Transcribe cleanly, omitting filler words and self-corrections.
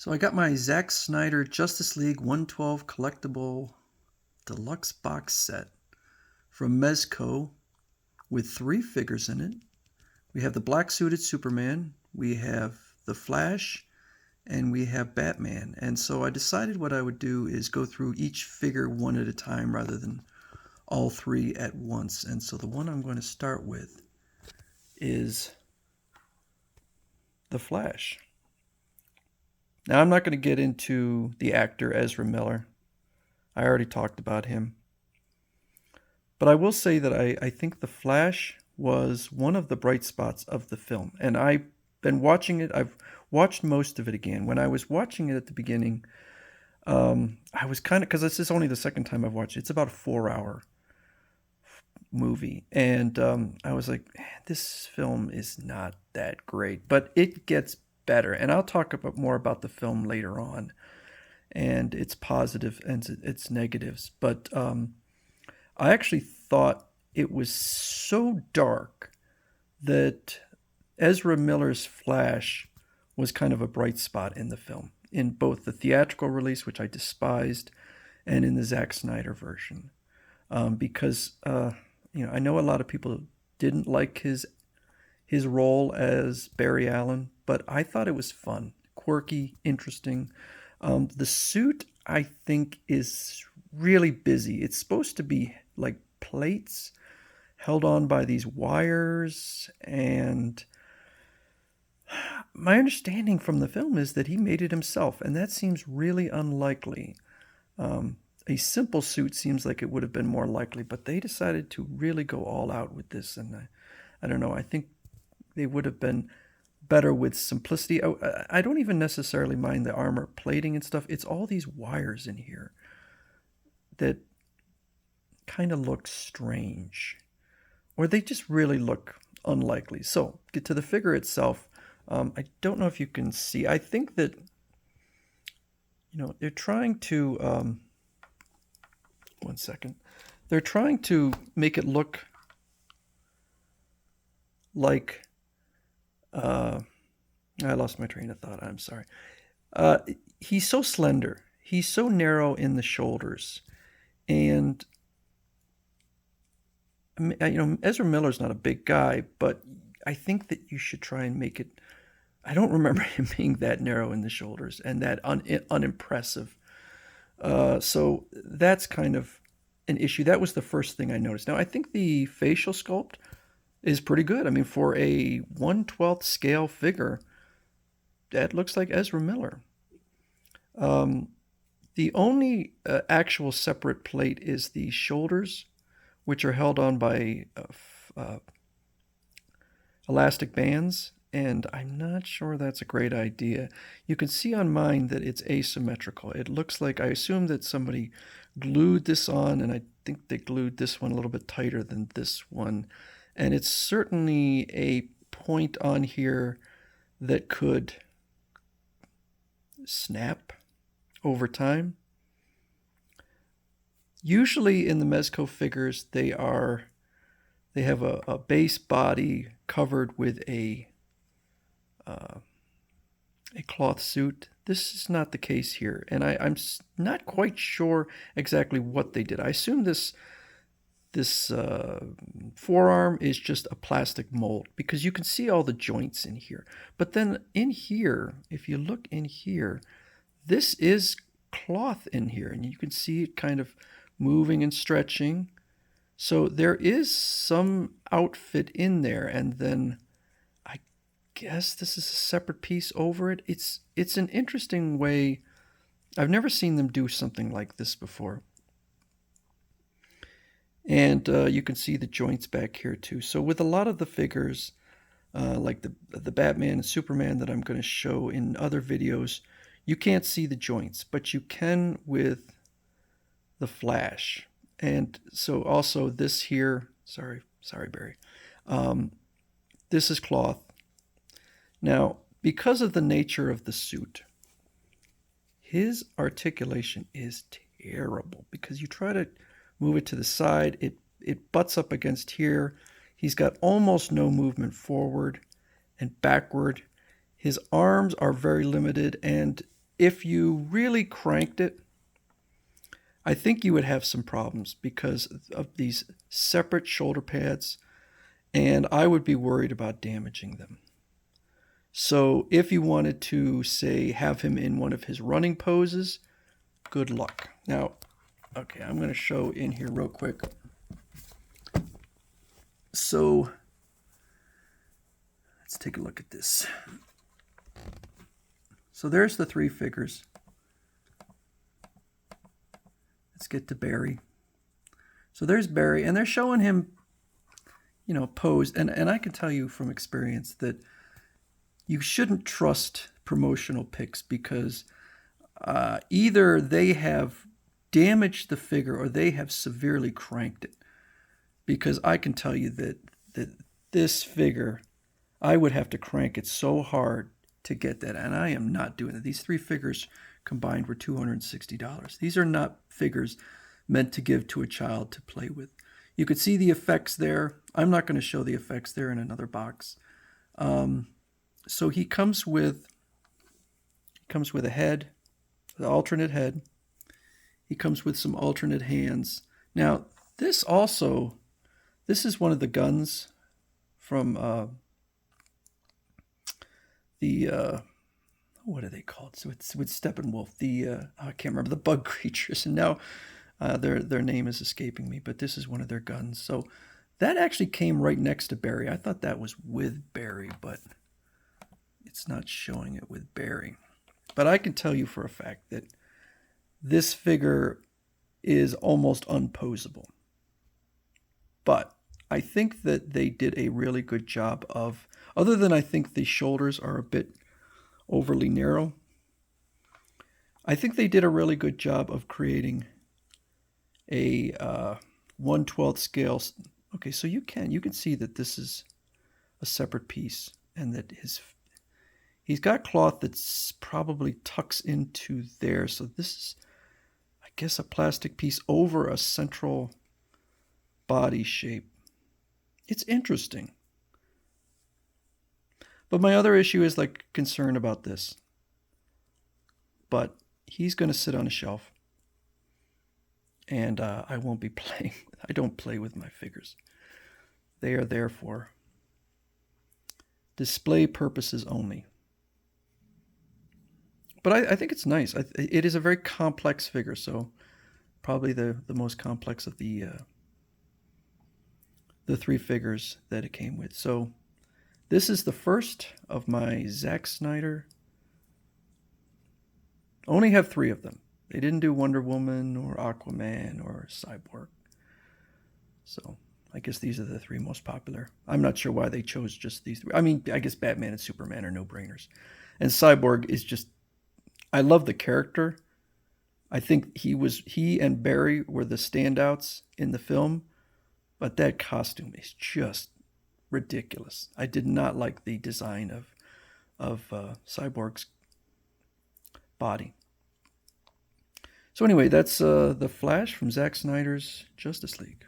So I got my Zack Snyder Justice League 112 collectible deluxe box set from Mezco with three figures in it. We have the black suited Superman, we have the Flash, and we have Batman. And so I decided what I would do is go through each figure one at a time rather than all three at once. And so the one I'm going to start with is the Flash. Now, I'm not going to get into the actor Ezra Miller. I already talked about him. But I will say that I think The Flash was one of the bright spots of the film. And I've been watching it. I've watched most of it again. When I was watching it at the beginning, I was kind of, because this is only the second time I've watched it. It's about a 4-hour movie. And I was like, this film is not that great. But it gets better. And I'll talk more about the film later on and its positive and its negatives. But I actually thought it was so dark that Ezra Miller's Flash was kind of a bright spot in the film, in both the theatrical release, which I despised, and in the Zack Snyder version. Because I know a lot of people didn't like his role as Barry Allen, but I thought it was fun, quirky, interesting. The suit, I think, is really busy. It's supposed to be like plates held on by these wires, and my understanding from the film is that he made it himself, and that seems really unlikely. A simple suit seems like it would have been more likely, but they decided to really go all out with this, and I don't know. I think they would have been better with simplicity. I don't even necessarily mind the armor plating and stuff. It's all these wires in here that kind of look strange, or they just really look unlikely. So, get to the figure itself. I don't know if you can see. I think that they're trying to. One second. They're trying to make it look like. I lost my train of thought. I'm sorry. He's so slender. He's so narrow in the shoulders, and Ezra Miller's not a big guy, but I think that you should try and make it. I don't remember him being that narrow in the shoulders and that unimpressive. So that's kind of an issue. That was the first thing I noticed. Now, I think the facial sculpt is pretty good. I mean, for a 1/12 scale figure, that looks like Ezra Miller. The only actual separate plate is the shoulders, which are held on by elastic bands, and I'm not sure that's a great idea. You can see on mine that it's asymmetrical. It looks like, I assume that somebody glued this on, and I think they glued this one a little bit tighter than this one. And it's certainly a point on here that could snap over time. Usually in the Mezco figures, they have a base body covered with a cloth suit. This is not the case here, and I'm not quite sure exactly what they did. I assume this forearm is just a plastic mold, because you can see all the joints in here. But then in here, if you look in here, this is cloth in here, and you can see it kind of moving and stretching. So there is some outfit in there, and then I guess this is a separate piece over it. It's an interesting way. I've never seen them do something like this before. And you can see the joints back here too. So with a lot of the figures, like the Batman and Superman that I'm going to show in other videos, you can't see the joints, but you can with the Flash. And so also this here, sorry Barry, this is cloth. Now, because of the nature of the suit, his articulation is terrible, because you try to move it to the side, it butts up against here. He's got almost no movement forward and backward. His arms are very limited, and if you really cranked it, I think you would have some problems because of these separate shoulder pads, and I would be worried about damaging them. So if you wanted to, say, have him in one of his running poses, good luck. Now, okay, I'm going to show in here real quick. So let's take a look at this. So there's the three figures. Let's get to Barry. So there's Barry, and they're showing him, posed. And I can tell you from experience that you shouldn't trust promotional pics because either they have damaged the figure or they have severely cranked it. Because I can tell you that this figure, I would have to crank it so hard to get that, and I am not doing it. These three figures combined were $260. These are not figures meant to give to a child to play with. You could see the effects there. I'm not going to show the effects there in another box. So he comes with a head, the alternate head. He comes with some alternate hands. Now, this is one of the guns from what are they called? So it's with Steppenwolf, I can't remember, the bug creatures. And now their name is escaping me, but this is one of their guns. So that actually came right next to Barry. I thought that was with Barry, but it's not showing it with Barry. But I can tell you for a fact that this figure is almost unposable. But I think that they did a really good job of, other than I think the shoulders are a bit overly narrow, I think they did a really good job of creating a 1/12 scale. Okay, so you can see that this is a separate piece, and that he's got cloth that's probably tucks into there. So this is, I guess, a plastic piece over a central body shape. It's interesting. But my other issue is like concern about this. But he's going to sit on a shelf. And I won't be playing. I don't play with my figures. They are there for display purposes only. But I think it's nice. It is a very complex figure, so probably the most complex of the three figures that it came with. So this is the first of my Zack Snyder. Only have three of them. They didn't do Wonder Woman or Aquaman or Cyborg. So I guess these are the three most popular. I'm not sure why they chose just these three. I mean, I guess Batman and Superman are no-brainers. And Cyborg is just, I love the character. I think he and Barry were the standouts in the film, but that costume is just ridiculous. I did not like the design of Cyborg's body. So anyway, that's The Flash from Zack Snyder's Justice League.